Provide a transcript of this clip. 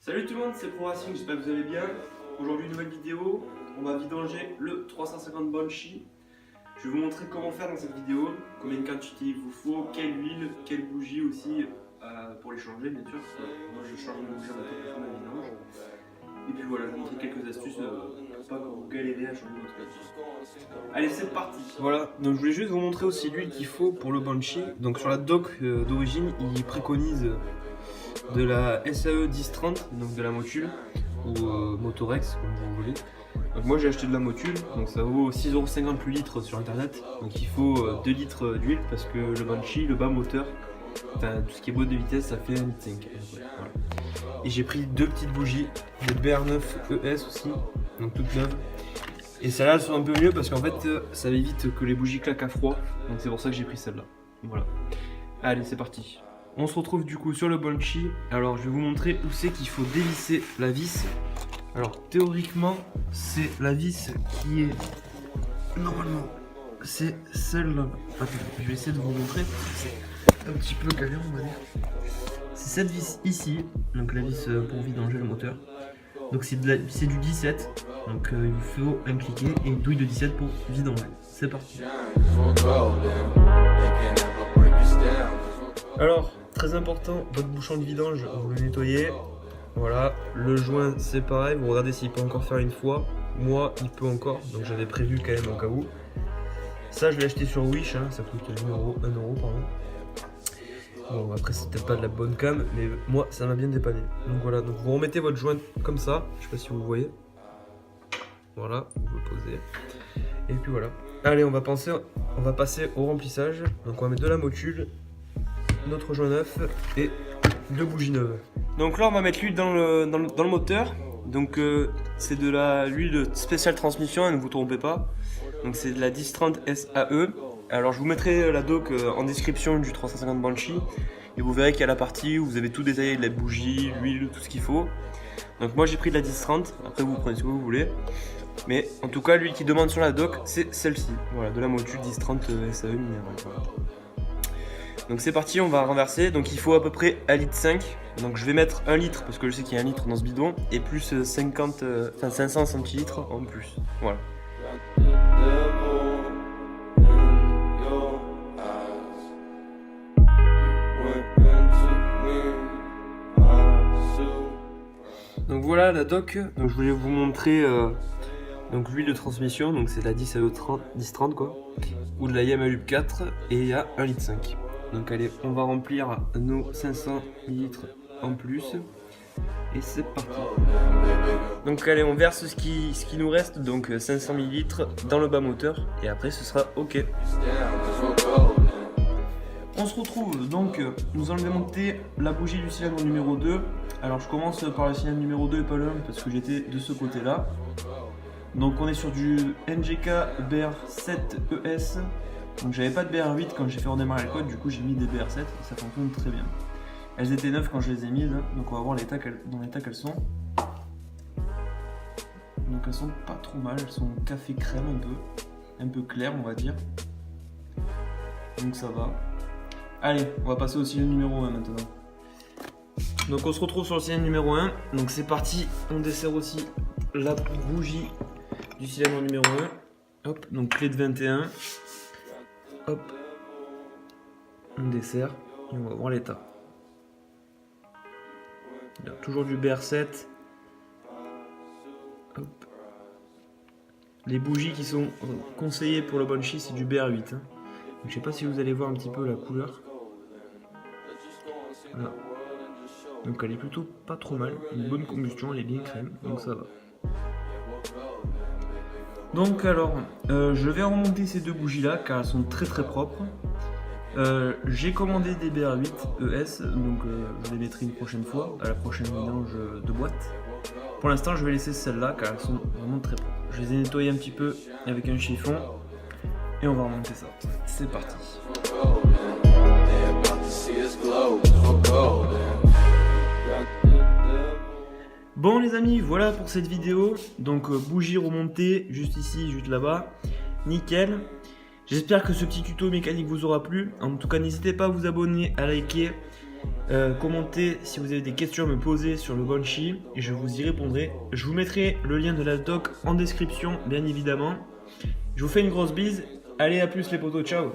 Salut tout le monde, c'est ProRacing, j'espère que vous allez bien. Aujourd'hui, nouvelle vidéo, on va vidanger le 350 Banshee. Je vais vous montrer comment faire dans cette vidéo, combien de quantité il vous faut, quelle huile, quelle bougie aussi pour les changer bien sûr. Moi je change mon bougie à la vidange. Et puis voilà, je vais vous montrer quelques astuces pour pas que vous galérez à changer votre bougie. Allez, c'est parti. Voilà, donc je voulais juste vous montrer aussi l'huile qu'il faut pour le Banshee. Donc sur la doc d'origine, il préconise de la SAE 1030, donc de la Motul, ou Motorex, comme vous voulez. Donc moi j'ai acheté de la Motul, donc ça vaut 6,50€ le litre sur internet. Donc il faut 2 litres d'huile parce que le Banshee, le bas moteur, enfin tout ce qui est boîte de vitesse, ça fait 1,5 litre. Voilà. Et j'ai pris deux petites bougies, des BR9 ES aussi, donc toutes neuves. Et celles-là sont un peu mieux parce qu'en fait ça évite que les bougies claquent à froid, donc c'est pour ça que j'ai pris celle-là. Voilà. Allez, c'est parti. On se retrouve du coup sur le Banshee. Alors je vais vous montrer où c'est qu'il faut dévisser la vis. Alors théoriquement c'est la vis qui est normalement c'est celle-là. Attends, je vais essayer de vous montrer. C'est un petit peu galère on va dire. C'est cette vis ici, donc la vis pour vidanger le moteur. Donc c'est du 17, donc il vous faut un cliquet et une douille de 17 pour vidanger. C'est parti. Alors, très important, votre bouchon de vidange, vous le nettoyez. Voilà, le joint c'est pareil, vous regardez s'il peut encore faire une fois. Moi, il peut encore, donc j'avais prévu quand même au cas où. Ça, je l'ai acheté sur Wish, hein, ça coûte 1 euro pardon. Bon, après c'est peut-être pas de la bonne cam, mais moi ça m'a bien dépanné. Donc voilà, donc vous remettez votre joint comme ça, je sais pas si vous voyez. Voilà, vous le posez. Et puis voilà. Allez, on va passer au remplissage. Donc on va mettre de la Motul, notre joint neuf et deux bougies neuves. Donc là on va mettre l'huile dans le moteur. Donc c'est de l'huile spéciale transmission, ne vous trompez pas. Donc c'est de la 1030 SAE. Alors je vous mettrai la doc en description du 350 Banshee. Et vous verrez qu'il y a la partie où vous avez tout détaillé, de la bougie, l'huile, tout ce qu'il faut. Donc moi j'ai pris de la 1030, après vous prenez ce que vous voulez. Mais en tout cas l'huile qui demande sur la doc c'est celle-ci. Voilà, de la Motul 1030 SAE minérale. Voilà. Donc c'est parti, on va renverser. Donc il faut à peu près 1,5 litre. Donc je vais mettre 1 litre parce que je sais qu'il y a 1 litre dans ce bidon. Et plus 500 centilitres en plus. Voilà. Donc voilà la doc. Donc je voulais vous montrer donc l'huile de transmission. Donc c'est de la 1030 quoi. Ou de la Yamaha Lube 4. Et il y a 1,5 litre. Donc allez, on va remplir nos 500 ml en plus. Et c'est parti. Donc allez, on verse ce qui nous reste, donc 500 ml dans le bas moteur. Et après ce sera ok. On se retrouve, donc nous allons démonter la bougie du cylindre numéro 2. Alors je commence par le cylindre numéro 2 et pas le 1 parce que j'étais de ce côté là. Donc on est sur du NGK BR7 ES. Donc j'avais pas de BR8 quand j'ai fait redémarrer le code, du coup j'ai mis des BR7 et ça fonctionne très bien. Elles étaient neuves quand je les ai mises, donc on va voir dans l'état qu'elles sont. Donc elles sont pas trop mal, elles sont café crème un peu claires on va dire. Donc ça va. Allez, on va passer au cylindre numéro 1 maintenant. Donc on se retrouve sur le cylindre numéro 1, donc c'est parti, on dessert aussi la bougie du cylindre numéro 1. Hop, donc clé de 21. Hop, on dessert et on va voir l'état. Il y a toujours du BR7. Hop. Les bougies qui sont conseillées pour le Banshee, c'est du BR8. Hein. Donc, je sais pas si vous allez voir un petit peu la couleur. Voilà. Donc elle est plutôt pas trop mal. Une bonne combustion, elle est bien crème, donc ça va. Donc alors, je vais remonter ces deux bougies là car elles sont très propres. J'ai commandé des BR8 ES, donc je les mettrai une prochaine fois, à la prochaine vidange de boîte. Pour l'instant je vais laisser celles-là car elles sont vraiment très propres. Je les ai nettoyées un petit peu avec un chiffon et on va remonter ça. C'est parti. Bon les amis, voilà pour cette vidéo. Donc bougie remontée, juste ici, juste là-bas. Nickel. J'espère que ce petit tuto mécanique vous aura plu. En tout cas, n'hésitez pas à vous abonner, à liker Commentez si vous avez des questions à me poser sur le Banshee et je vous y répondrai. Je vous mettrai le lien de la doc en description, bien évidemment. Je vous fais une grosse bise. Allez, à plus les potos, ciao!